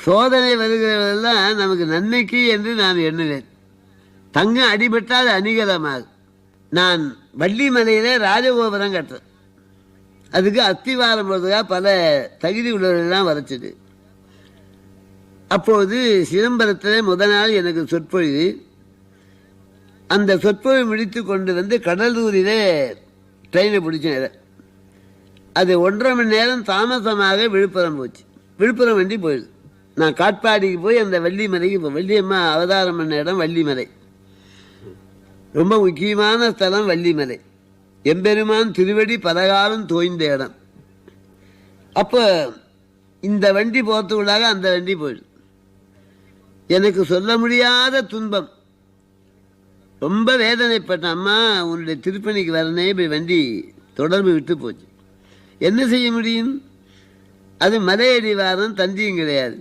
சோதனை வருகிறதெல்லாம் நமக்கு நன்மைக்கு என்று நான் எண்ணுவேன். தங்கம் அடிபட்டால் அணிகலமாகும். நான் வள்ளிமலையிலே ராஜகோபுரம் கட்டுறேன். அதுக்கு அஸ்திவாரம் போடுறதுக்காக பல தகுதி உள்ளவர்கள்லாம் வரைச்சிது. அப்போது சிதம்பரத்தில் முதல் நாள் எனக்கு சொற்பொழிவு. அந்த சொற்பொழிவு முடித்து கொண்டு வந்து கடலூரிலே ட்ரெயினை பிடிச்சேன். அது 1.5 மணி நேரம் தாமசமாக விழுப்புரம் போச்சு. விழுப்புரம் வண்டி போயிடுது. நான் காட்பாடிக்கு போய் அந்த வள்ளிமலைக்கு வள்ளியம்மா அவதாரம் பண்ண இடம் வள்ளிமலை. ரொம்ப முக்கியமான ஸ்தலம் வள்ளிமலை. எம்பெருமான் திருவடி பலகாலம் தோய்ந்த இடம். அப்போ இந்த வண்டி போகிறதுக்குள்ளாக அந்த வண்டி போயிடுது. எனக்கு சொல்ல முடியாத துன்பம். ரொம்ப வேதனைப்பட்டேன். அம்மா, உன்னுடைய திருப்பணிக்கு வரனே இப்படி வண்டி தொடர்பு விட்டு போச்சு. என்ன செய்ய முடியும்? அது மலையடிவாரம், தந்தியும் கிடையாது.